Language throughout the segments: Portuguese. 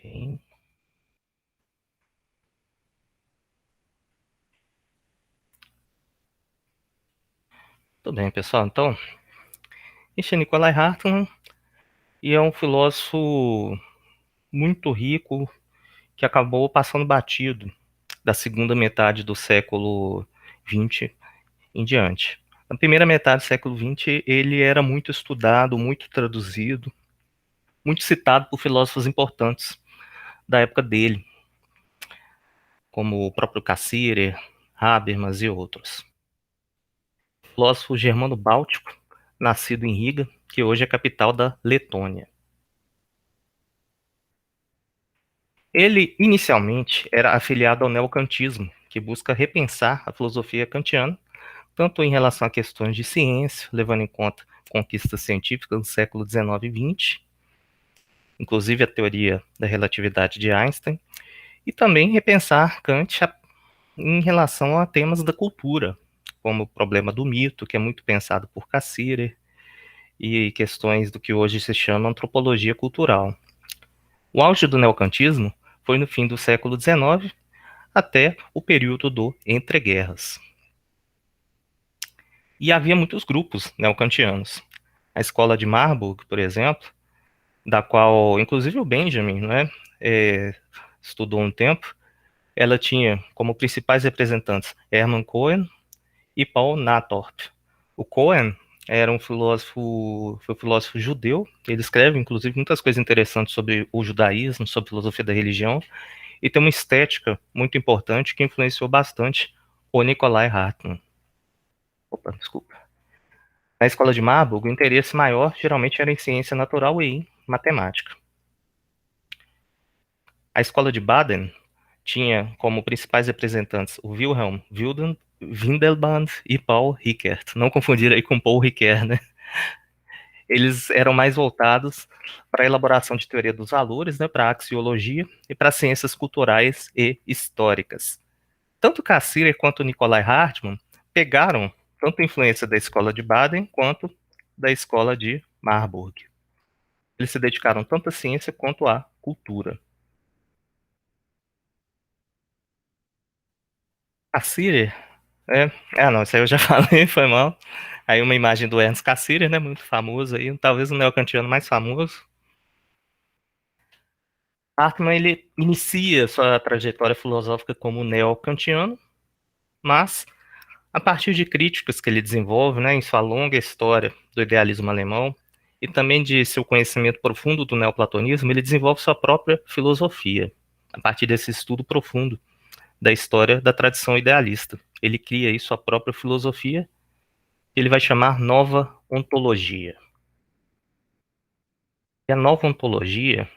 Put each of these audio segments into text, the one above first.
Ok. Tudo bem, pessoal. Então, este é Nikolai Hartmann e é um filósofo muito rico que acabou passando batido da segunda metade do século XX em diante. Na primeira metade do século XX, ele era muito estudado, muito traduzido, muito citado por filósofos importantes da época dele, como o próprio Cassirer, Habermas e outros. Filósofo germano-báltico, nascido em Riga, que hoje é a capital da Letônia. Ele inicialmente era afiliado ao neocantismo, que busca repensar a filosofia kantiana, tanto em relação a questões de ciência, levando em conta conquistas científicas do século XIX e XX, inclusive a teoria da relatividade de Einstein, e também repensar Kant em relação a temas da cultura, como o problema do mito, que é muito pensado por Cassirer, e questões do que hoje se chama antropologia cultural. O auge do neocantismo foi no fim do século XIX até o período do entreguerras. E havia muitos grupos neocantianos. A escola de Marburg, por exemplo, da qual inclusive o Benjamin, né, estudou um tempo, ela tinha como principais representantes Hermann Cohen e Paul Nathorp. O Cohen era foi um filósofo judeu, ele escreve inclusive muitas coisas interessantes sobre o judaísmo, sobre a filosofia da religião, e tem uma estética muito importante que influenciou bastante o Nikolai Hartmann. Opa, desculpa. Na escola de Marburg, o interesse maior geralmente era em ciência natural e em matemática. A escola de Baden tinha como principais representantes o Wilhelm Windelband e Paul Ricoeur. Não confundir aí com Paul Ricoeur, né? Eles eram mais voltados para a elaboração de teoria dos valores, né, para a axiologia e para ciências culturais e históricas. Tanto Cassirer quanto Nikolai Hartmann pegaram tanto a influência da escola de Baden quanto da escola de Marburg. Eles se dedicaram tanto à ciência quanto à cultura. Cassirer, não, isso aí eu já falei, foi mal. Aí uma imagem do Ernst Cassirer, né, muito famoso aí, talvez o neocantiano mais famoso. Hartmann, ele inicia sua trajetória filosófica como neocantiano, mas a partir de críticas que ele desenvolve, né, em sua longa história do idealismo alemão e também de seu conhecimento profundo do neoplatonismo, ele desenvolve sua própria filosofia. A partir desse estudo profundo da história da tradição idealista, ele cria aí sua própria filosofia, que ele vai chamar nova ontologia. E a nova ontologia,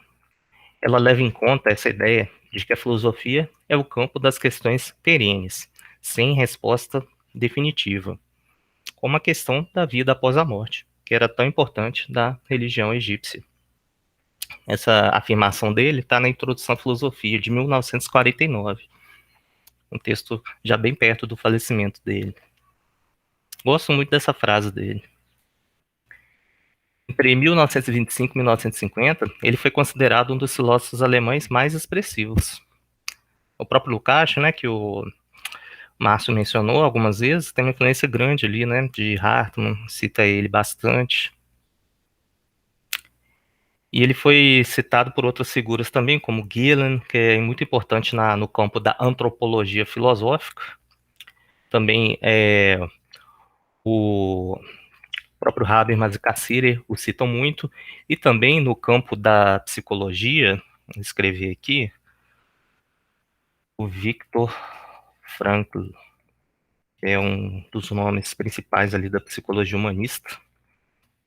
ela leva em conta essa ideia de que a filosofia é o campo das questões perenes, sem resposta definitiva, como a questão da vida após a morte, que era tão importante da religião egípcia. Essa afirmação dele está na Introdução à Filosofia, de 1949, um texto já bem perto do falecimento dele. Gosto muito dessa frase dele. Entre 1925 e 1950, ele foi considerado um dos filósofos alemães mais expressivos. O próprio Lukács, né, que o Márcio mencionou algumas vezes, tem uma influência grande ali, né, de Hartmann, cita ele bastante. E ele foi citado por outras figuras também, como Gillen, que é muito importante no campo da antropologia filosófica. Também o próprio Habermas e Cassirer o citam muito. E também no campo da psicologia, vou escrever aqui, o Viktor Frankl, que é um dos nomes principais ali da psicologia humanista.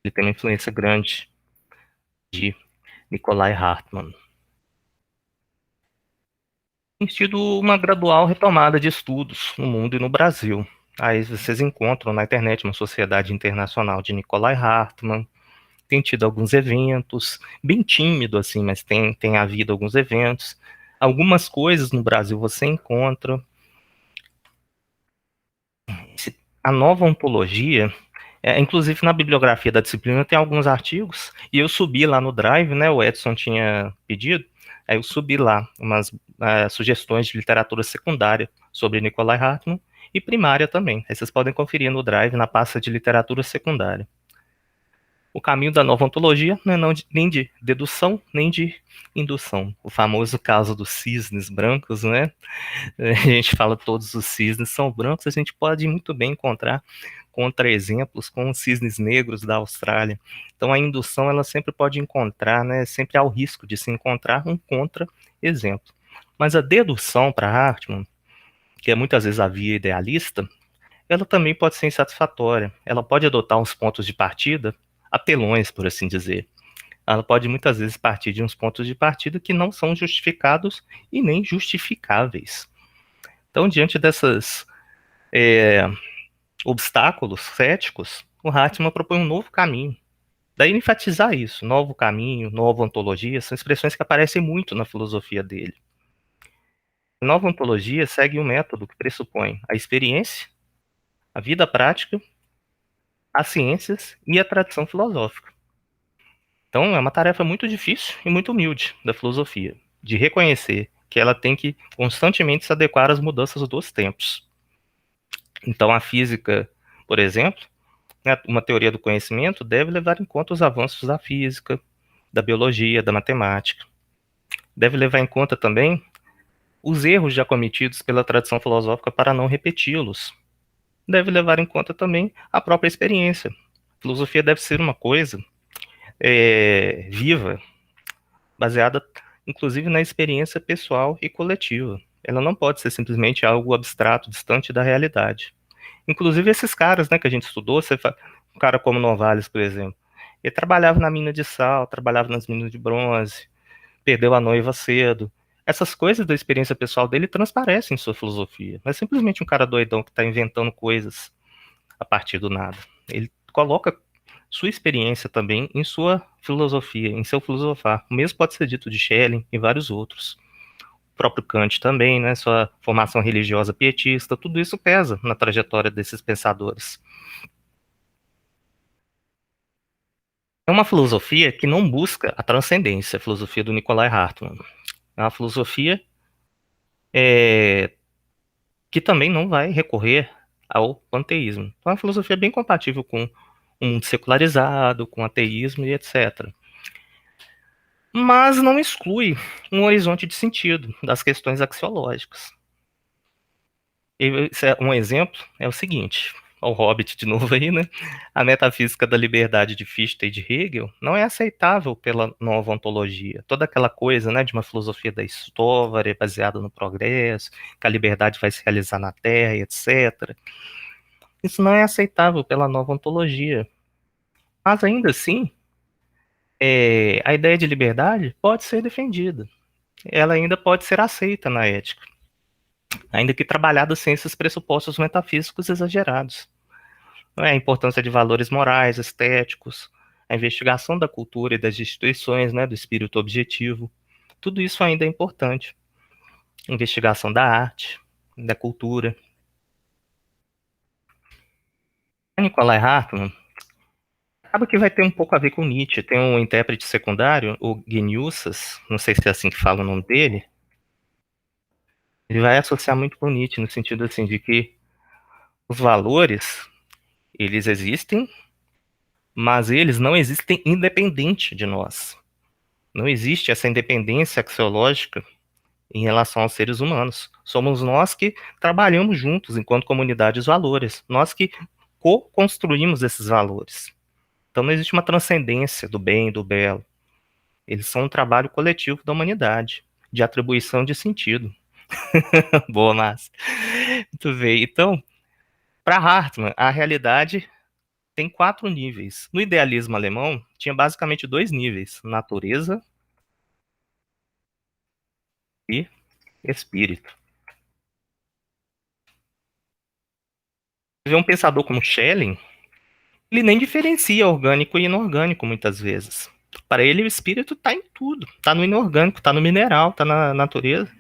Ele tem uma influência grande de Nikolai Hartmann. Tem tido uma gradual retomada de estudos no mundo e no Brasil. Aí vocês encontram na internet uma Sociedade Internacional de Nikolai Hartmann, tem tido alguns eventos, bem tímido assim, mas tem havido alguns eventos. Algumas coisas no Brasil você encontra. A nova ontologia, inclusive na bibliografia da disciplina tem alguns artigos, e eu subi lá no Drive, né, o Edson tinha pedido, Aí eu subi lá umas sugestões de literatura secundária sobre Nikolai Hartmann e primária também. Aí vocês podem conferir no Drive, na pasta de literatura secundária. O caminho da nova ontologia não é nem de dedução, nem de indução. O famoso caso dos cisnes brancos, né? A gente fala que todos os cisnes são brancos, a gente pode muito bem encontrar contra-exemplos com os cisnes negros da Austrália. Então a indução ela sempre pode encontrar, né? Sempre há o risco de se encontrar um contra-exemplo. Mas a dedução para Hartmann, que é muitas vezes a via idealista, ela também pode ser insatisfatória. Ela pode adotar uns pontos de partida apelões, por assim dizer. Ela pode muitas vezes partir de uns pontos de partida que não são justificados e nem justificáveis. Então, diante desses obstáculos céticos, o Hartmann propõe um novo caminho. Daí enfatizar isso, novo caminho, nova ontologia, são expressões que aparecem muito na filosofia dele. A nova ontologia segue um método que pressupõe a experiência, a vida prática, as ciências e a tradição filosófica. Então, é uma tarefa muito difícil e muito humilde da filosofia, de reconhecer que ela tem que constantemente se adequar às mudanças dos tempos. Então, a física, por exemplo, né, uma teoria do conhecimento deve levar em conta os avanços da física, da biologia, da matemática. Deve levar em conta também os erros já cometidos pela tradição filosófica para não repeti-los. Deve levar em conta também a própria experiência. A filosofia deve ser uma coisa viva, baseada inclusive na experiência pessoal e coletiva. Ela não pode ser simplesmente algo abstrato, distante da realidade. Inclusive esses caras, né, que a gente estudou, um cara como Novalis, por exemplo, ele trabalhava na mina de sal, trabalhava nas minas de bronze, perdeu a noiva cedo. Essas coisas da experiência pessoal dele transparecem em sua filosofia. Não é simplesmente um cara doidão que está inventando coisas a partir do nada. Ele coloca sua experiência também em sua filosofia, em seu filosofar. O mesmo pode ser dito de Schelling e vários outros. O próprio Kant também, né, sua formação religiosa pietista, tudo isso pesa na trajetória desses pensadores. É uma filosofia que não busca a transcendência, a filosofia do Nikolai Hartmann. É uma filosofia que também não vai recorrer ao panteísmo. Então, é uma filosofia bem compatível com um mundo secularizado, com ateísmo e etc. Mas não exclui um horizonte de sentido das questões axiológicas. Um exemplo é o seguinte, ao Hobbit de novo aí, né? A metafísica da liberdade de Fichte e de Hegel não é aceitável pela nova ontologia. Toda aquela coisa, né, de uma filosofia da história baseada no progresso, que a liberdade vai se realizar na Terra, etc. Isso não é aceitável pela nova ontologia. Mas ainda assim, a ideia de liberdade pode ser defendida. Ela ainda pode ser aceita na ética, ainda que trabalhada sem esses pressupostos metafísicos exagerados. A importância de valores morais, estéticos, a investigação da cultura e das instituições, né, do espírito objetivo, tudo isso ainda é importante. Investigação da arte, da cultura. A Nikolai Hartmann acaba que vai ter um pouco a ver com Nietzsche. Tem um intérprete secundário, o Geniussas, não sei se é assim que fala o nome dele, ele vai associar muito com Nietzsche, no sentido assim, de que os valores, eles existem, mas eles não existem independente de nós. Não existe essa independência axiológica em relação aos seres humanos. Somos nós que trabalhamos juntos enquanto comunidade os valores, nós que co-construímos esses valores. Então não existe uma transcendência do bem e do belo. Eles são um trabalho coletivo da humanidade, de atribuição de sentido. Boa, Márcia. Muito bem. Então, para Hartmann, a realidade tem 4 níveis. No idealismo alemão, tinha basicamente 2 níveis: natureza e espírito. Você vê um pensador como Schelling, ele nem diferencia orgânico e inorgânico muitas vezes. Para ele, o espírito está em tudo. Está no inorgânico, está no mineral, está na natureza.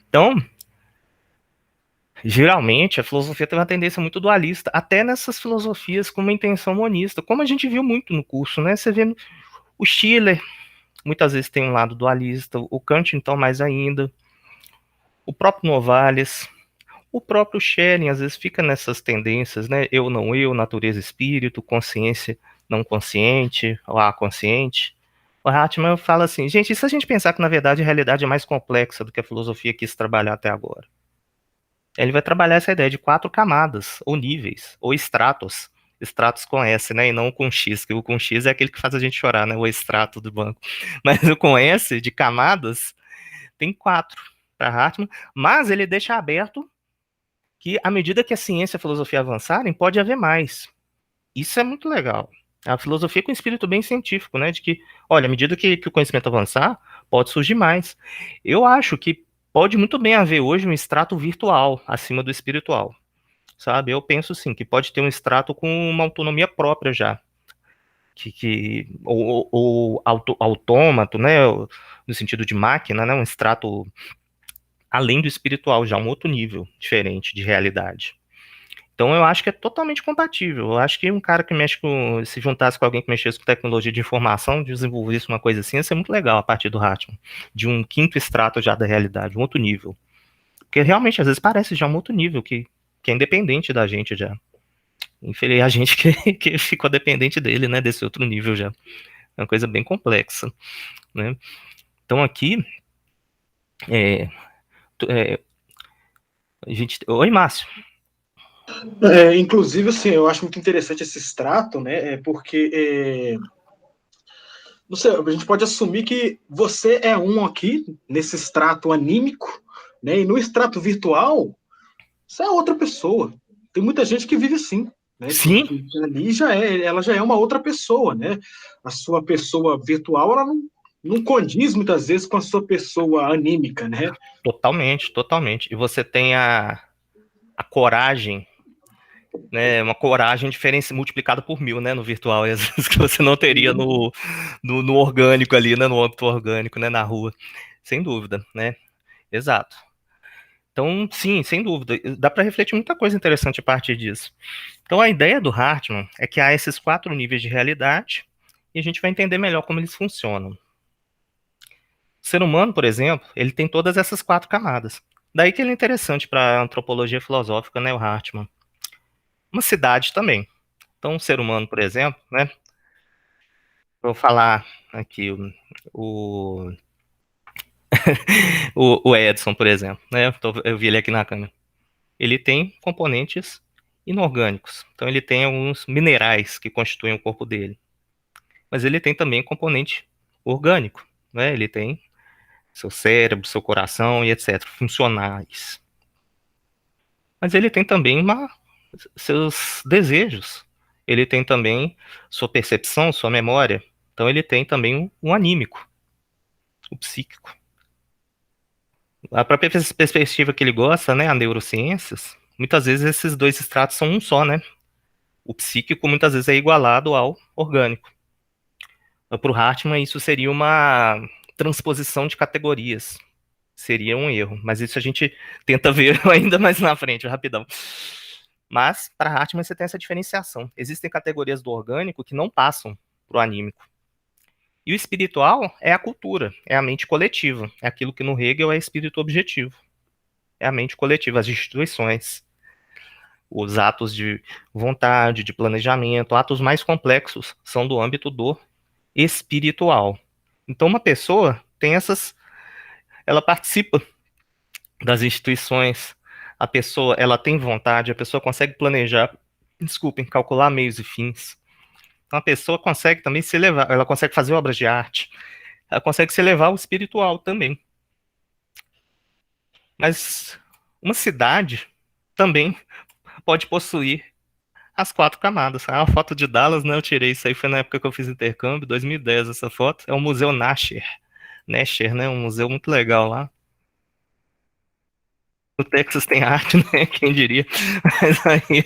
Então, geralmente, a filosofia tem uma tendência muito dualista, até nessas filosofias com uma intenção monista, como a gente viu muito no curso, né? Você vê o Schiller, muitas vezes tem um lado dualista, o Kant, então, mais ainda, o próprio Novalis, o próprio Schelling, às vezes, fica nessas tendências, né? Eu, não eu, natureza, espírito, consciência, não consciente, ou a consciente. O Hartmann fala assim, gente, e se a gente pensar que, na verdade, a realidade é mais complexa do que a filosofia quis trabalhar até agora? Ele vai trabalhar essa ideia de 4 camadas, ou níveis, ou estratos. Estratos com S, né, e não com X, que o com X é aquele que faz a gente chorar, né, o extrato do banco. Mas o com S, de camadas, tem 4 para Hartmann, mas ele deixa aberto que, à medida que a ciência e a filosofia avançarem, pode haver mais. Isso é muito legal. A filosofia com um espírito bem científico, né, de que, olha, à medida que o conhecimento avançar, pode surgir mais. Eu acho que pode muito bem haver hoje um extrato virtual acima do espiritual, sabe? Eu penso sim que pode ter um extrato com uma autonomia própria já, ou autômato, né? No sentido de máquina, né? Um extrato além do espiritual, já um outro nível diferente de realidade. Então eu acho que é totalmente compatível. Eu acho que um cara que mexe com, se juntasse com alguém que mexesse com tecnologia de informação, desenvolvesse uma coisa assim, ia ser muito legal a partir do Hartmann, de um quinto extrato já da realidade, um outro nível. Porque realmente, às vezes, parece já um outro nível, que é independente da gente já. Infelizmente, a gente que ficou dependente dele, né, desse outro nível já. É uma coisa bem complexa, né? Então aqui, é, é, a gente... Oi, Márcio. Inclusive, assim, eu acho muito interessante esse extrato, né? Porque não sei, a gente pode assumir que você é um aqui nesse extrato anímico, né? E no extrato virtual, você é outra pessoa. Tem muita gente que vive assim, né? Sim, Que ali ela já é uma outra pessoa, né? A sua pessoa virtual, ela não condiz muitas vezes com a sua pessoa anímica, né? totalmente, totalmente. E você tem a coragem, né, uma coragem diferente, multiplicada por 1000, né, no virtual, e às vezes que você não teria no orgânico ali, né, no âmbito orgânico, né, na rua, sem dúvida, né, exato. Então, sim, sem dúvida, dá para refletir muita coisa interessante a partir disso. Então, a ideia do Hartmann é que há esses 4 níveis de realidade e a gente vai entender melhor como eles funcionam. O ser humano, por exemplo, ele tem todas essas 4 camadas. Daí que ele é interessante para a antropologia filosófica, né, o Hartmann. Uma cidade também. Então, um ser humano, por exemplo, né, vou falar aqui o, o Edson, por exemplo, né, eu vi ele aqui na câmera. Ele tem componentes inorgânicos. Então, ele tem alguns minerais que constituem o corpo dele. Mas ele tem também componente orgânico, né? Ele tem seu cérebro, seu coração e etc, funcionais. Mas ele tem também seus desejos. Ele tem também sua percepção, sua memória. Então ele tem também um anímico, o psíquico. A própria perspectiva que ele gosta, né, a neurociências, muitas vezes esses dois estratos são um só, né? O psíquico muitas vezes é igualado ao orgânico. Para o Hartmann, isso seria uma transposição de categorias. Seria um erro, mas isso a gente tenta ver ainda mais na frente, rapidão. Mas, para Hartmann, você tem essa diferenciação. Existem categorias do orgânico que não passam para o anímico. E o espiritual é a cultura, é a mente coletiva. É aquilo que no Hegel é espírito objetivo. É a mente coletiva, as instituições, os atos de vontade, de planejamento, atos mais complexos são do âmbito do espiritual. Então, uma pessoa tem essas, ela participa das instituições, a pessoa, ela tem vontade, a pessoa consegue planejar, desculpem, calcular meios e fins. Então, a pessoa consegue também se elevar, ela consegue fazer obras de arte, ela consegue se elevar ao espiritual também. Mas uma cidade também pode possuir as 4 camadas. É uma foto de Dallas, né? Eu tirei isso aí, foi na época que eu fiz intercâmbio, 2010 essa foto. É o Museu Nasher. Nasher, né? Um museu muito legal lá. No Texas tem arte, né? Quem diria? Mas aí,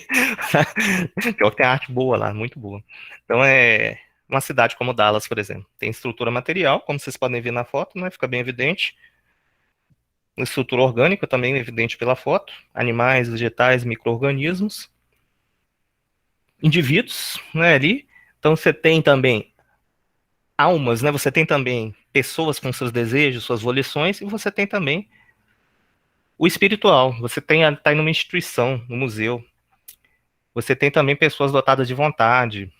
pior que tem arte boa lá, muito boa. Então é uma cidade como Dallas, por exemplo. Tem estrutura material, como vocês podem ver na foto, né? Fica bem evidente. Estrutura orgânica também evidente pela foto. Animais, vegetais, micro-organismos. Indivíduos, né? Ali. Então você tem também almas, né? Você tem também pessoas com seus desejos, suas volições, e você tem também o espiritual. Você está em uma instituição, no museu. Você tem também pessoas dotadas de vontade,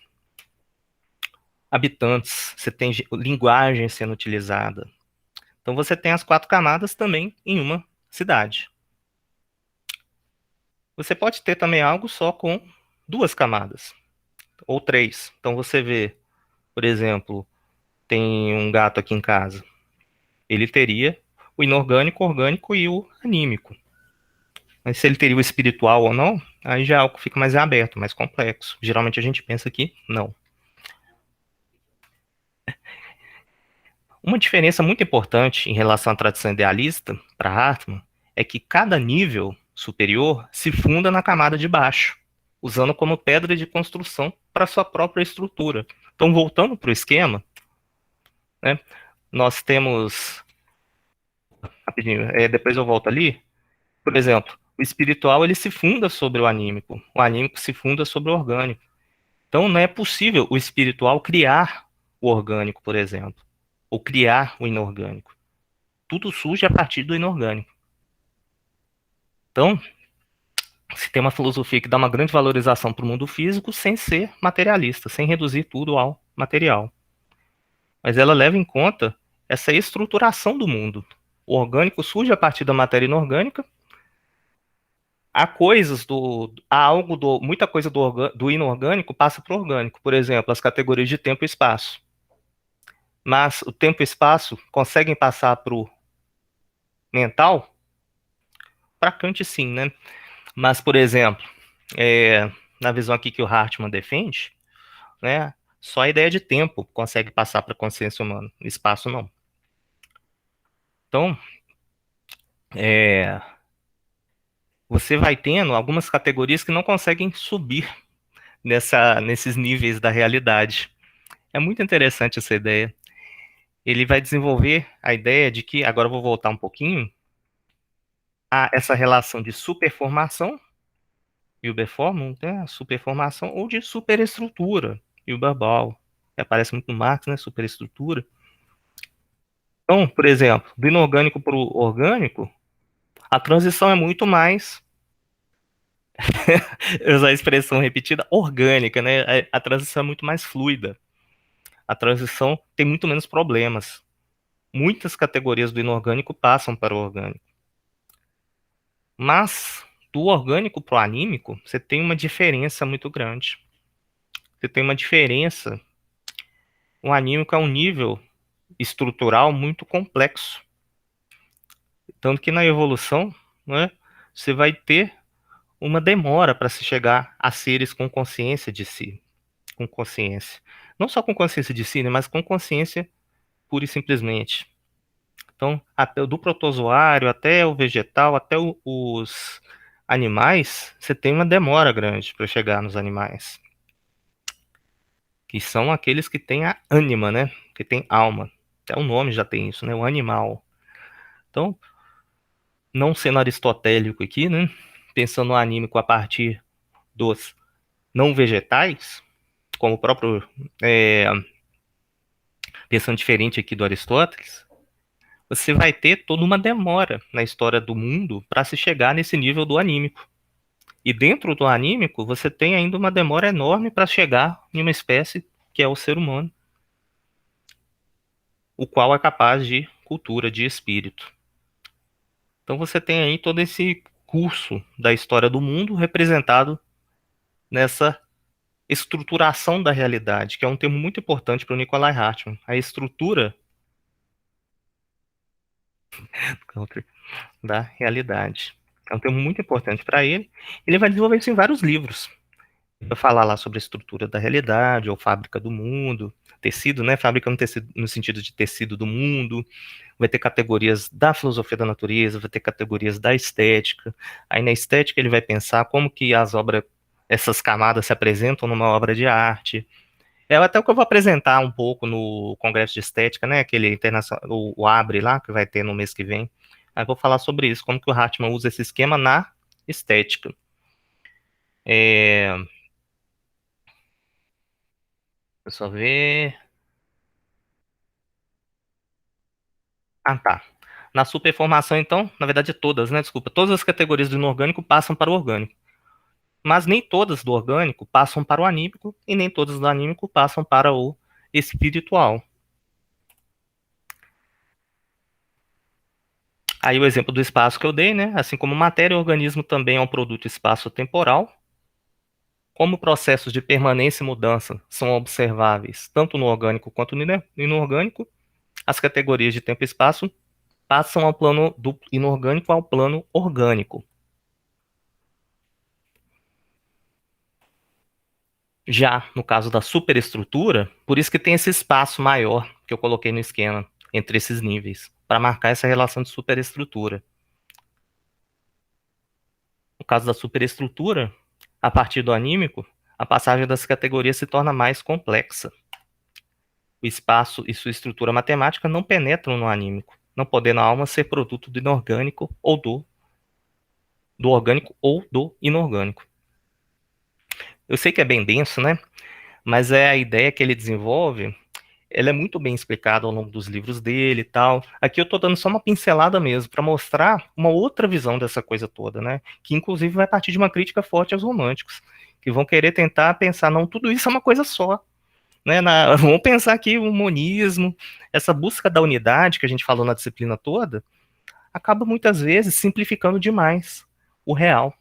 habitantes, você tem linguagem sendo utilizada. Então você tem as quatro camadas também em uma cidade. Você pode ter também algo só com duas camadas, ou três. Então você vê, por exemplo, tem um gato aqui em casa. Ele teria o inorgânico, o orgânico e o anímico. Mas se ele teria o espiritual ou não, aí já é algo que fica mais aberto, mais complexo. Geralmente a gente pensa que não. Uma diferença muito importante em relação à tradição idealista, para Hartmann, é que cada nível superior se funda na camada de baixo, usando como pedra de construção para sua própria estrutura. Então, voltando para o esquema, né, nós temos. Rapidinho, depois eu volto ali. Por exemplo, o espiritual ele se funda sobre o anímico se funda sobre o orgânico. Então, não é possível o espiritual criar o orgânico, por exemplo, ou criar o inorgânico. Tudo surge a partir do inorgânico. Então, se tem uma filosofia que dá uma grande valorização para o mundo físico sem ser materialista, sem reduzir tudo ao material. Mas ela leva em conta essa estruturação do mundo. O orgânico surge a partir da matéria inorgânica. Há algo muita coisa do inorgânico passa para o orgânico. Por exemplo, as categorias de tempo e espaço. Mas o tempo e espaço conseguem passar para o mental? Para Kant, sim, né? Mas, por exemplo, na visão aqui que o Hartmann defende, né, só a ideia de tempo consegue passar para a consciência humana, espaço não. Então, é, você vai tendo algumas categorias que não conseguem subir nesses níveis da realidade. É muito interessante essa ideia. Ele vai desenvolver a ideia de que, agora eu vou voltar um pouquinho, há essa relação de superformação, Überformung, né, superformação, ou de superestrutura, Überbau, que aparece muito no Marx, né, superestrutura. Então, por exemplo, do inorgânico para o orgânico, a transição é muito mais, usar a expressão repetida, orgânica, né? A transição é muito mais fluida. A transição tem muito menos problemas. Muitas categorias do inorgânico passam para o orgânico. Mas do orgânico para o anímico, você tem uma diferença muito grande. Você tem uma diferença. O anímico é um nível estrutural muito complexo. Tanto que na evolução, né, você vai ter uma demora para se chegar a seres com consciência de si. Com consciência. Não só com consciência de si, né, mas com consciência pura e simplesmente. Então, até do protozoário até o vegetal, até os animais, você tem uma demora grande para chegar nos animais. Que são aqueles que têm a ânima, né? Que tem alma. Até o nome já tem isso, né? O animal. Então, não sendo aristotélico aqui, né? Pensando no anímico a partir dos não vegetais, como o próprio. Pensando diferente aqui do Aristóteles, você vai ter toda uma demora na história do mundo para se chegar nesse nível do anímico. E dentro do anímico, você tem ainda uma demora enorme para chegar em uma espécie que é o ser humano, o qual é capaz de cultura, de espírito. Então você tem aí todo esse curso da história do mundo representado nessa estruturação da realidade, que é um termo muito importante para o Nicolai Hartmann. A estrutura da realidade. É um termo muito importante para ele. Ele vai desenvolver isso em vários livros. Vai falar lá sobre a estrutura da realidade, ou fábrica do mundo, tecido, né? Fábrica no, tecido, no sentido de tecido do mundo. Vai ter categorias da filosofia da natureza, vai ter categorias da estética. Aí na estética ele vai pensar como que as obras, essas camadas se apresentam numa obra de arte. É até o que eu vou apresentar um pouco no Congresso de Estética, né? Aquele internacional, o Abre lá, que vai ter no mês que vem. Aí eu vou falar sobre isso, como que o Hartmann usa esse esquema na estética. Deixa eu só ver. Ah, tá. Na superformação, então, na verdade todas, né? Desculpa, todas as categorias do inorgânico passam para o orgânico. Mas nem todas do orgânico passam para o anímico e nem todas do anímico passam para o espiritual. Aí o exemplo do espaço que eu dei, né? Assim como matéria, o organismo também é um produto espaço-temporal. Como processos de permanência e mudança são observáveis tanto no orgânico quanto no inorgânico, as categorias de tempo e espaço passam ao plano do inorgânico ao plano orgânico. Já no caso da superestrutura, por isso que tem esse espaço maior que eu coloquei no esquema entre esses níveis, para marcar essa relação de superestrutura. No caso da superestrutura, a partir do anímico, a passagem das categorias se torna mais complexa. O espaço e sua estrutura matemática não penetram no anímico, não podendo a alma ser produto do inorgânico ou do orgânico ou do inorgânico. Eu sei que é bem denso, né? Mas é a ideia que ele desenvolve, ela é muito bem explicada ao longo dos livros dele e tal. Aqui eu estou dando só uma pincelada mesmo, para mostrar uma outra visão dessa coisa toda, né? Que inclusive vai partir de uma crítica forte aos românticos, que vão querer tentar pensar, não, tudo isso é uma coisa só. Né, vamos pensar que o monismo, essa busca da unidade que a gente falou na disciplina toda, acaba muitas vezes simplificando demais o real,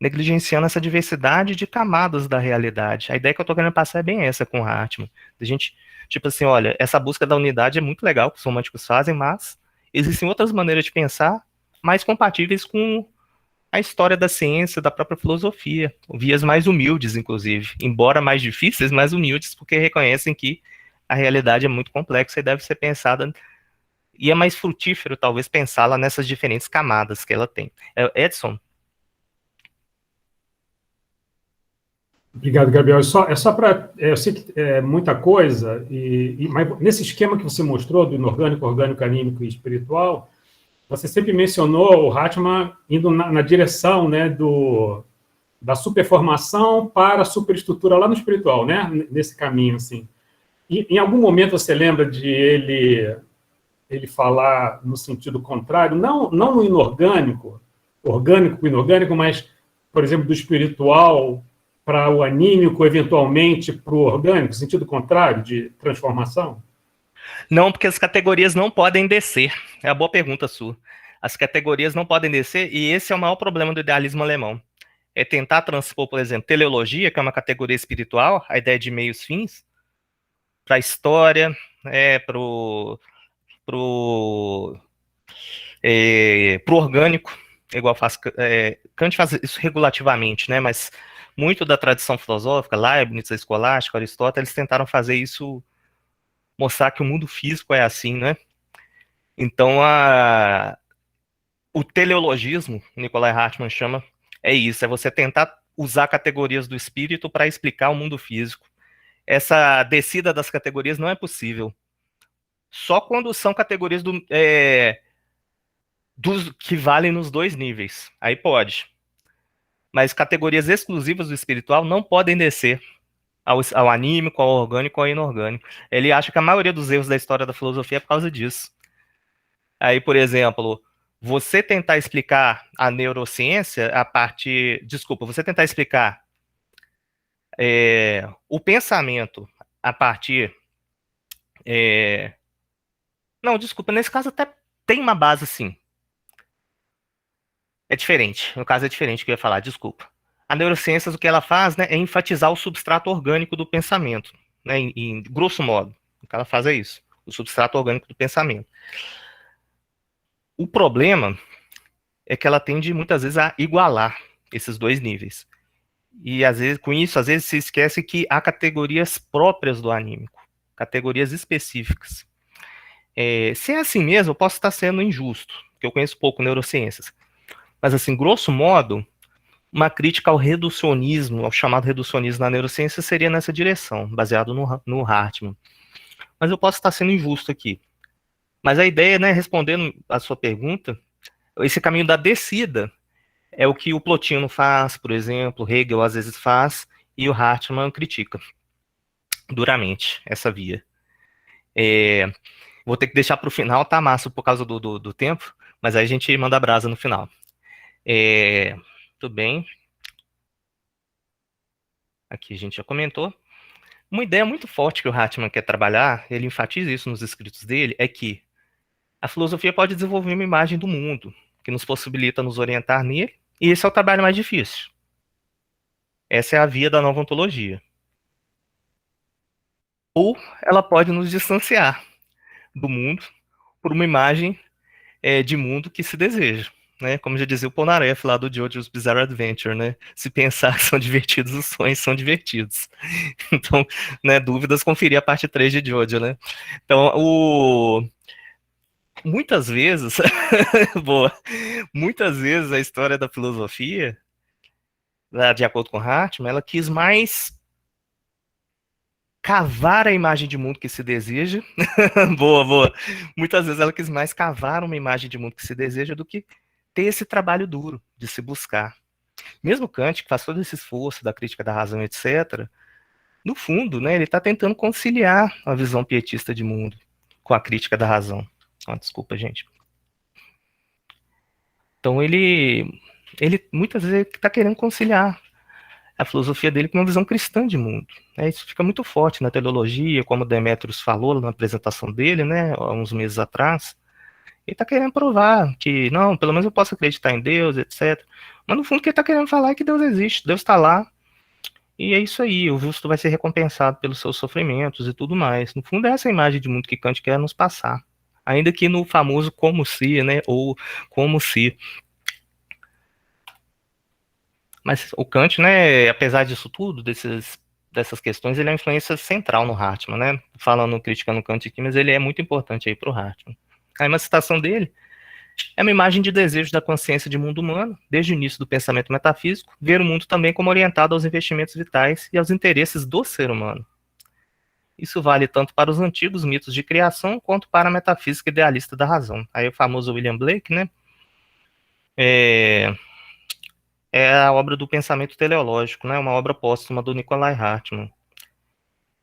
negligenciando essa diversidade de camadas da realidade. A ideia que eu estou querendo passar é bem essa com o Hartmann. A gente, tipo assim, olha, essa busca da unidade é muito legal que os românticos fazem, mas existem outras maneiras de pensar mais compatíveis com a história da ciência, da própria filosofia, vias mais humildes, inclusive, embora mais difíceis, mais humildes, porque reconhecem que a realidade é muito complexa e deve ser pensada, e é mais frutífero, talvez, pensá-la nessas diferentes camadas que ela tem. Edson? Obrigado, Gabriel. É só para. Eu sei que é muita coisa, mas nesse esquema que você mostrou do inorgânico, orgânico, anímico e espiritual, você sempre mencionou o Hartmann indo na direção, né, da superformação para a superestrutura lá no espiritual, né, nesse caminho, assim. E em algum momento você lembra de ele falar no sentido contrário, não no inorgânico, orgânico com inorgânico, mas, por exemplo, do espiritual para o anímico, eventualmente para o orgânico, sentido contrário de transformação? Não, porque as categorias não podem descer. É a boa pergunta sua. As categorias não podem descer, e esse é o maior problema do idealismo alemão. É tentar transpor, por exemplo, teleologia, que é uma categoria espiritual, a ideia de meios fins, para a história, pro, pro orgânico, igual faz Kant faz isso regulativamente, né? Mas muito da tradição filosófica, Leibniz, a escolástica, Aristóteles, eles tentaram fazer isso, mostrar que o mundo físico é assim, né? Então, o teleologismo, Nikolai Hartmann chama, é isso, é você tentar usar categorias do espírito para explicar o mundo físico. Essa descida das categorias não é possível. Só quando são categorias dos que valem nos dois níveis. Aí pode. Mas categorias exclusivas do espiritual não podem descer ao anímico, ao orgânico, ao inorgânico. Ele acha que a maioria dos erros da história da filosofia é por causa disso. Aí, por exemplo, você tentar explicar a neurociência a partir. Desculpa, você tentar explicar o pensamento a partir. Não, desculpa, nesse caso até tem uma base sim. É diferente. No caso é diferente que eu ia falar, desculpa. A neurociência, o que ela faz, né, é enfatizar o substrato orgânico do pensamento, né, em grosso modo. O que ela faz é isso, o substrato orgânico do pensamento. O problema é que ela tende muitas vezes a igualar esses dois níveis. E às vezes, com isso, às vezes se esquece que há categorias próprias do anímico, categorias específicas. Se é assim mesmo, eu posso estar sendo injusto, porque eu conheço pouco neurociências. Mas, assim, grosso modo, uma crítica ao reducionismo, ao chamado reducionismo na neurociência, seria nessa direção, baseado no Hartmann. Mas eu posso estar sendo injusto aqui. Mas a ideia, né, respondendo a sua pergunta, esse caminho da descida é o que o Plotino faz, por exemplo, Hegel às vezes faz, e o Hartmann critica duramente essa via. Vou ter que deixar para o final, tá, Márcio, por causa do tempo, mas aí a gente manda a brasa no final. Tudo bem. Aqui a gente já comentou. Uma ideia muito forte que o Hartmann quer trabalhar, ele enfatiza isso nos escritos dele, é que a filosofia pode desenvolver uma imagem do mundo, que nos possibilita nos orientar nele, e esse é o trabalho mais difícil. Essa é a via da nova ontologia. Ou ela pode nos distanciar do mundo por uma imagem de mundo que se deseja. Né? Como já dizia o Polnareff lá do Jojo's Bizarre Adventure, né? Se pensar que são divertidos, os sonhos são divertidos. Então, né, dúvidas, conferir a parte 3 de Jojo, né? Então, muitas vezes, boa, muitas vezes a história da filosofia, de acordo com Hartmann, ela quis mais cavar a imagem de mundo que se deseja. Boa, boa. Muitas vezes ela quis mais cavar uma imagem de mundo que se deseja do que ter esse trabalho duro de se buscar. Mesmo Kant, que faz todo esse esforço da crítica da razão, etc., no fundo, né, ele está tentando conciliar a visão pietista de mundo com a crítica da razão. Desculpa, gente. Então ele muitas vezes está querendo conciliar a filosofia dele com uma visão cristã de mundo. Isso fica muito forte na teleologia, como Demétrios falou na apresentação dele, né, há uns meses atrás. Ele está querendo provar que, não, pelo menos eu posso acreditar em Deus, etc. Mas no fundo o que ele está querendo falar é que Deus existe, Deus está lá, e é isso aí, o justo vai ser recompensado pelos seus sofrimentos e tudo mais. No fundo é essa imagem de mundo que Kant quer nos passar. Ainda que no famoso como se, né, ou como se. Mas o Kant, né, apesar disso tudo, dessas questões, ele é uma influência central no Hartmann, né? Falando, criticando Kant aqui, mas ele é muito importante aí para o Hartmann. Aí uma citação dele é uma imagem de desejo da consciência de mundo humano, desde o início do pensamento metafísico, ver o mundo também como orientado aos investimentos vitais e aos interesses do ser humano. Isso vale tanto para os antigos mitos de criação, quanto para a metafísica idealista da razão. Aí o famoso William Blake, né? É a obra do pensamento teleológico, né? Uma obra póstuma do Nikolai Hartmann.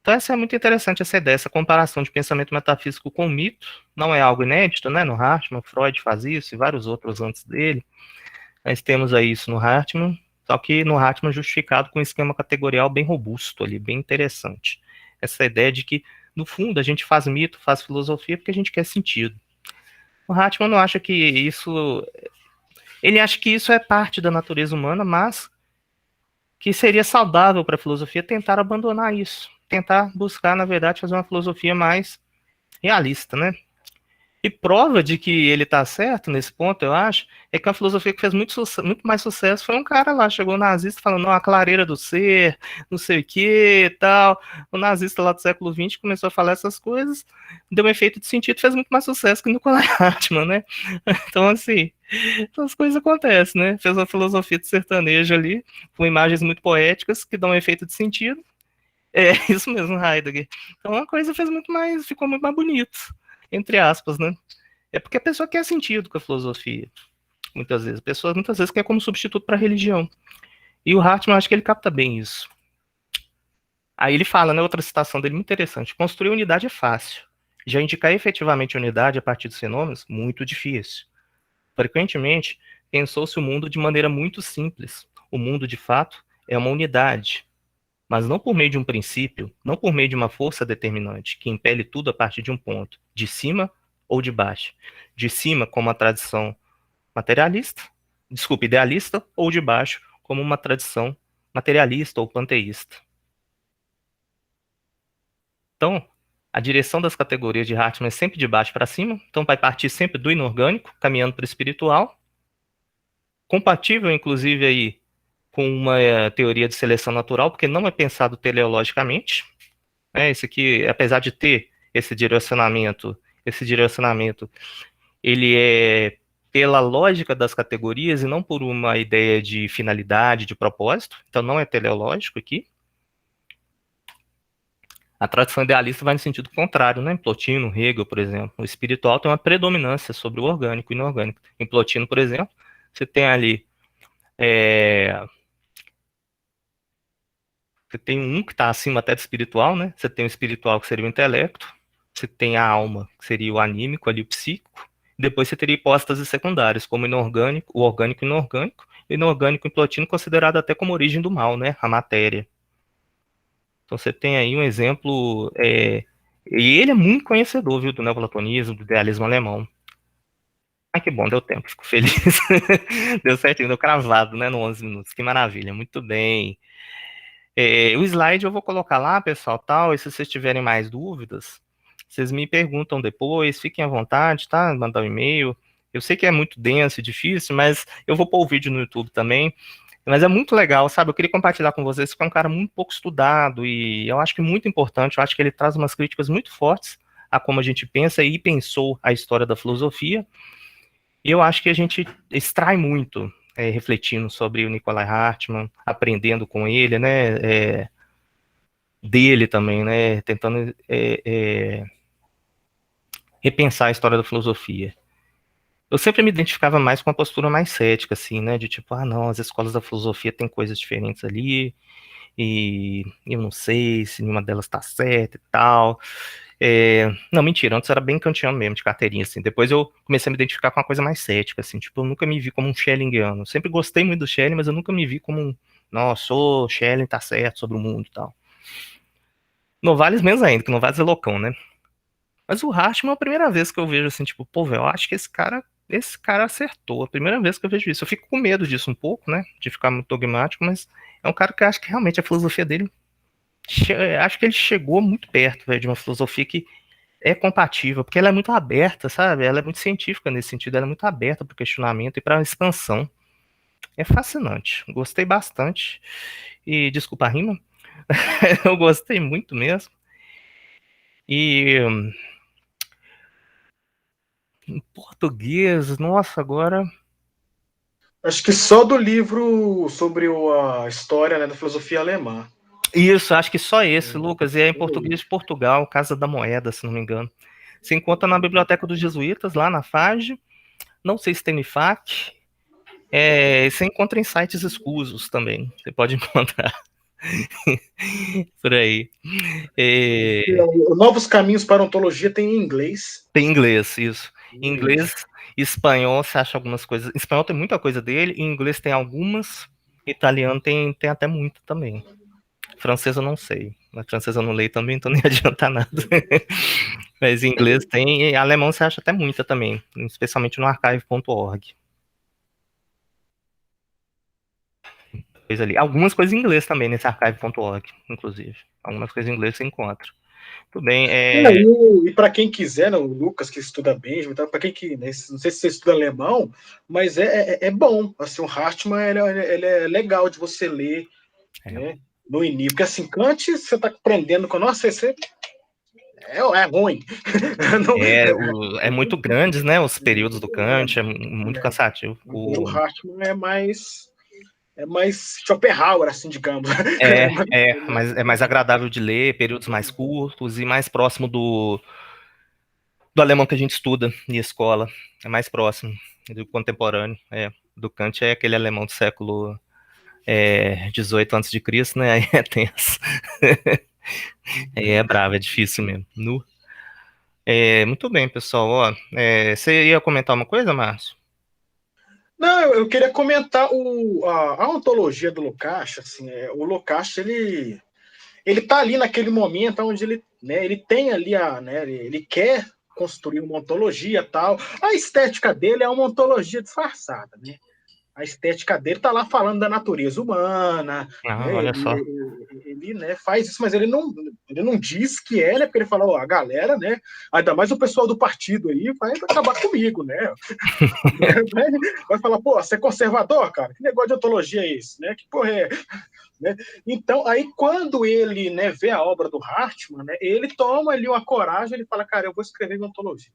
Então essa é muito interessante, essa ideia, essa comparação de pensamento metafísico com mito. Não é algo inédito, né? No Hartmann, Freud faz isso e vários outros antes dele. Nós temos aí isso no Hartmann, só que no Hartmann justificado com um esquema categorial bem robusto ali, bem interessante. Essa ideia de que, no fundo, a gente faz mito, faz filosofia porque a gente quer sentido. O Hartmann não acha que isso... Ele acha que isso é parte da natureza humana, mas que seria saudável para a filosofia tentar abandonar isso. Tentar buscar, na verdade, fazer uma filosofia mais realista, né? E prova de que ele está certo nesse ponto, eu acho, é que a filosofia que fez muito mais sucesso foi um cara lá, chegou nazista falando, não, a clareira do ser, não sei o que tal. O nazista lá do século XX começou a falar essas coisas, deu um efeito de sentido, fez muito mais sucesso que o Nicolai Hartmann, né? Então, assim, as coisas acontecem, né? Fez uma filosofia de sertanejo ali, com imagens muito poéticas que dão um efeito de sentido. É isso mesmo, Heidegger. Então a coisa ficou muito mais bonito, entre aspas, né? É porque a pessoa quer sentido com a filosofia, muitas vezes. A pessoa muitas vezes quer como substituto para a religião. E o Hartmann, acho que ele capta bem isso. Aí ele fala, né, outra citação dele muito interessante, construir unidade é fácil. Já indicar efetivamente unidade a partir dos fenômenos, muito difícil. Frequentemente, pensou-se o mundo de maneira muito simples. O mundo, de fato, é uma unidade, mas não por meio de um princípio, não por meio de uma força determinante, que impele tudo a partir de um ponto, de cima ou de baixo. De cima, como a tradição materialista, idealista, ou de baixo, como uma tradição materialista ou panteísta. Então, a direção das categorias de Hartmann é sempre de baixo para cima, então vai partir sempre do inorgânico, caminhando para o espiritual, compatível, inclusive, aí, com uma teoria de seleção natural, porque não é pensado teleologicamente. Esse aqui, apesar de ter esse direcionamento, ele é pela lógica das categorias e não por uma ideia de finalidade, de propósito. Então não é teleológico aqui. A tradição idealista vai no sentido contrário, né? Em Plotino, Hegel, por exemplo. O espiritual tem uma predominância sobre o orgânico e inorgânico. Em Plotino, por exemplo, você tem ali você tem um que está acima até do espiritual, né? Você tem o espiritual que seria o intelecto, você tem a alma, que seria o anímico, ali o psíquico. Depois você teria hipóstases secundárias, como inorgânico, o orgânico e inorgânico. O inorgânico em Plotino considerado até como origem do mal, né? A matéria. Então você tem aí um exemplo, e ele é muito conhecedor, viu, do neoplatonismo, do idealismo alemão. Ai, que bom, deu tempo, fico feliz. Deu certinho, deu cravado, né, no 11 minutos, que maravilha, muito bem. O slide eu vou colocar lá, pessoal, tal, e se vocês tiverem mais dúvidas, vocês me perguntam depois, fiquem à vontade, tá? Mandar um e-mail. Eu sei que é muito denso e difícil, mas eu vou pôr o vídeo no YouTube também. Mas é muito legal, sabe? Eu queria compartilhar com vocês que é um cara muito pouco estudado e eu acho que muito importante, eu acho que ele traz umas críticas muito fortes a como a gente pensa e pensou a história da filosofia. E eu acho que a gente extrai muito refletindo sobre o Nicolai Hartmann, aprendendo com ele, né? Dele também, né? Tentando repensar a história da filosofia. Eu sempre me identificava mais com uma postura mais cética, assim, né? De tipo, ah, não, as escolas da filosofia têm coisas diferentes ali, e eu não sei se nenhuma delas tá certa e tal. Não, mentira, antes era bem kantiano mesmo, de carteirinha, assim. Depois eu comecei a me identificar com uma coisa mais cética, assim, tipo, eu nunca me vi como um Schellingiano. Eu sempre gostei muito do Schelling, mas eu nunca me vi como um, nossa, sou Schelling, tá certo sobre o mundo e tal. Novalis menos ainda, que Novalis é loucão, né? Mas o Hartmann é a primeira vez que eu vejo assim, tipo, pô, velho, eu acho que esse cara acertou. A primeira vez que eu vejo isso. Eu fico com medo disso um pouco, né? De ficar muito dogmático, mas é um cara que eu acho que realmente a filosofia dele. Acho que ele chegou muito perto, velho, de uma filosofia que é compatível, porque ela é muito aberta, sabe? Ela é muito científica nesse sentido, ela é muito aberta para o questionamento e para a expansão. É fascinante. Gostei bastante. E desculpa a rima, eu gostei muito mesmo. E em português, nossa, agora. Acho que só do livro sobre a história, né, da filosofia alemã. Isso, acho que só esse, Lucas. E é em português de Portugal, Casa da Moeda, se não me engano. Se encontra na Biblioteca dos Jesuítas, lá na FAGE. Não sei se tem no IFAC. Você encontra em sites escusos também. Você pode encontrar por aí. Novos Caminhos para a Ontologia tem em inglês. Tem inglês, isso. Em inglês, espanhol, você acha algumas coisas. Em espanhol tem muita coisa dele, em inglês tem algumas, italiano tem até muito também. Francês eu não sei. Na francês eu não leio também, então nem adianta nada. Mas em inglês tem, e alemão você acha até muita também, especialmente no archive.org. Coisa ali. Algumas coisas em inglês também nesse archive.org, inclusive. Algumas coisas em inglês você encontra. Tudo bem. E para quem quiser, né, o Lucas que estuda bem, para quem que, né, não sei se você estuda alemão, mas é bom. Assim, o Hartmann ele é legal de você ler, né, no início. Porque assim, Kant, você está aprendendo com. Nossa, você é ruim. É muito grandes, né? Os períodos do Kant, é muito cansativo. O Hartmann é mais Schopenhauer, assim, digamos. É mais agradável de ler, períodos mais curtos e mais próximo do alemão que a gente estuda em escola. É mais próximo do contemporâneo. Do Kant é aquele alemão do século 18 a.C., né? Aí é tenso. É bravo, é difícil mesmo. Muito bem, pessoal. Ó, você ia comentar uma coisa, Márcio? Não, eu queria comentar a ontologia do Lukács. Assim, o Lukács, ele tá ali naquele momento onde ele tem ali ele quer construir uma ontologia tal. A estética dele é uma ontologia disfarçada, né? A estética dele tá lá falando da natureza humana, né? Olha só. Ele né, faz isso, mas ele não diz que é, né? Porque ele fala, a galera, né? Ainda mais o pessoal do partido aí vai acabar comigo, né? Vai falar, pô, você é conservador, cara? Que negócio de ontologia é esse, né? Que porra é? Né? Então, aí quando ele, né, vê a obra do Hartmann, né, ele toma ali uma coragem, ele fala, cara, eu vou escrever uma ontologia.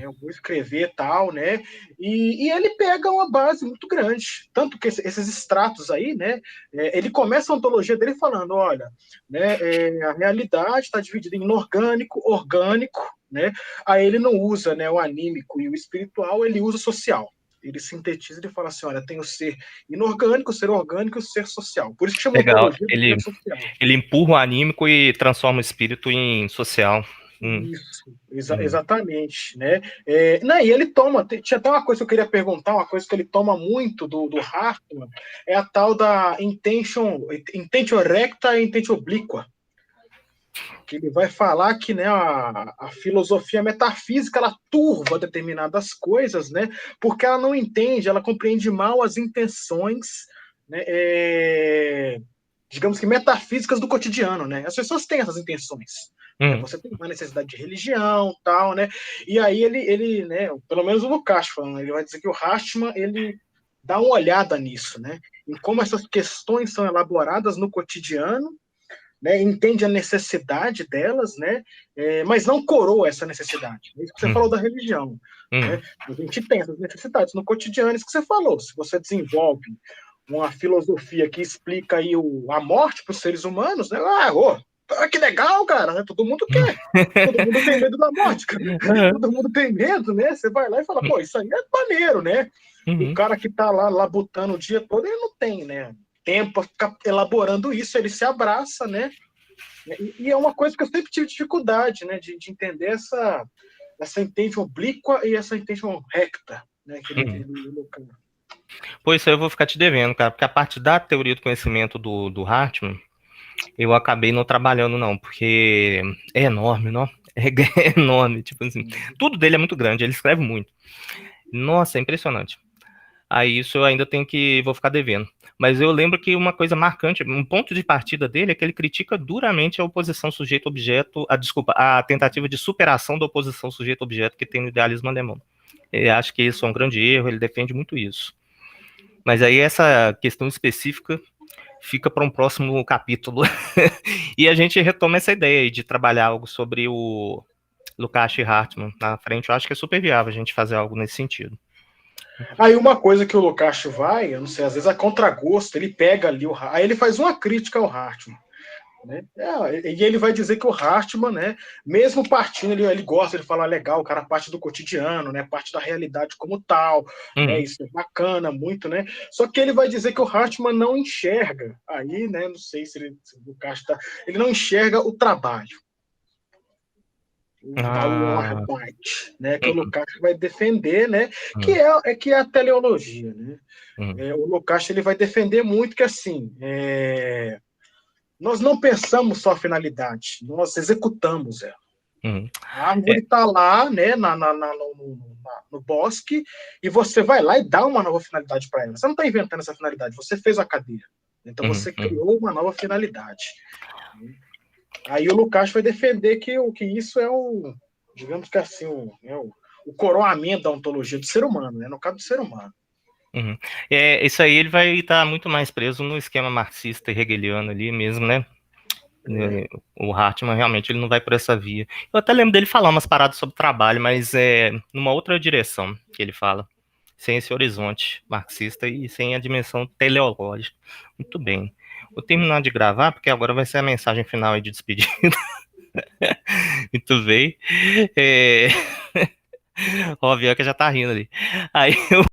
Eu vou escrever tal, né? E ele pega uma base muito grande. Tanto que esses extratos aí, né? Ele começa a ontologia dele falando: olha, né, a realidade está dividida em inorgânico, orgânico, né? Aí ele não usa, né, o anímico e o espiritual, ele usa o social. Ele sintetiza e fala assim: olha, tem o ser inorgânico, o ser orgânico e o ser social. Por isso que chama Legal. ontologia do ser social. Ele empurra o anímico e transforma o espírito em social. Isso, exatamente, né? Não, e ele toma, tinha até uma coisa que eu queria perguntar, uma coisa que ele toma muito do Hartmann, é a tal da intention recta e intention oblíqua, que ele vai falar que, né, a filosofia metafísica, ela turva determinadas coisas, né, porque ela não entende, ela compreende mal as intenções, né, digamos que metafísicas do cotidiano, né? As pessoas têm essas intenções. Você tem uma necessidade de religião, tal, né? E aí ele, né? Pelo menos o Lukács falando, ele vai dizer que o Hartmann, ele dá uma olhada nisso, né? Em como essas questões são elaboradas no cotidiano, né? Entende a necessidade delas, né? Mas não coroa essa necessidade. É isso que você falou da religião. Né? A gente tem essas necessidades no cotidiano, isso que você falou. Se você desenvolve uma filosofia que explica aí a morte para os seres humanos, né? Que legal, cara, né? Todo mundo quer. Todo mundo tem medo da morte, cara. Todo mundo tem medo, né? Você vai lá e fala, pô, isso aí é maneiro, né? O cara que tá lá labutando o dia todo, ele não tem, né? Tempo para ficar elaborando isso, ele se abraça, né? E é uma coisa que eu sempre tive dificuldade, né? De entender essa intention oblíqua e essa intention recta, né? Que ele colocou. Pois isso aí eu vou ficar te devendo, cara, porque a parte da teoria do conhecimento do Hartmann, eu acabei não trabalhando, não, porque é enorme, não? É enorme, tipo assim, tudo dele é muito grande, ele escreve muito. Nossa, é impressionante. Aí isso eu ainda vou ficar devendo. Mas eu lembro que uma coisa marcante, um ponto de partida dele é que ele critica duramente a oposição sujeito-objeto, a tentativa de superação da oposição sujeito-objeto que tem no idealismo alemão. Eu acho que isso é um grande erro, ele defende muito isso. Mas aí essa questão específica fica para um próximo capítulo. E a gente retoma essa ideia aí de trabalhar algo sobre o Lukács e Hartmann na frente. Eu acho que é super viável a gente fazer algo nesse sentido. Aí uma coisa que o Lukács vai, eu não sei, às vezes a contragosto, ele pega ali aí ele faz uma crítica ao Hartmann. Né? E ele vai dizer que o Hartmann, né, mesmo partindo, ele gosta, ele fala legal, o cara parte do cotidiano, né, parte da realidade como tal, né, isso é bacana muito, né? Só que ele vai dizer que o Hartmann não enxerga, aí, né, não sei se o Lukács ele não enxerga o trabalho. O Arbeit, né, que o Lukács vai defender, né, que é a teleologia, né? O Lukács ele vai defender muito que assim, nós não pensamos só a finalidade, nós executamos ela. A árvore está lá, né, no bosque, e você vai lá e dá uma nova finalidade para ela. Você não está inventando essa finalidade, você fez a cadeira. Então você criou uma nova finalidade. Aí o Lukács vai defender que isso é digamos que assim, o coroamento da ontologia do ser humano, né, no caso do ser humano. Isso aí ele vai estar muito mais preso no esquema marxista e hegeliano ali mesmo, né? O Hartmann realmente ele não vai por essa via. Eu até lembro dele falar umas paradas sobre trabalho, mas numa outra direção que ele fala, sem esse horizonte marxista e sem a dimensão teleológica. Muito bem. Vou terminar de gravar, porque agora vai ser a mensagem final aí de despedida. Muito bem. Ó, a Bianca já tá rindo ali. Aí eu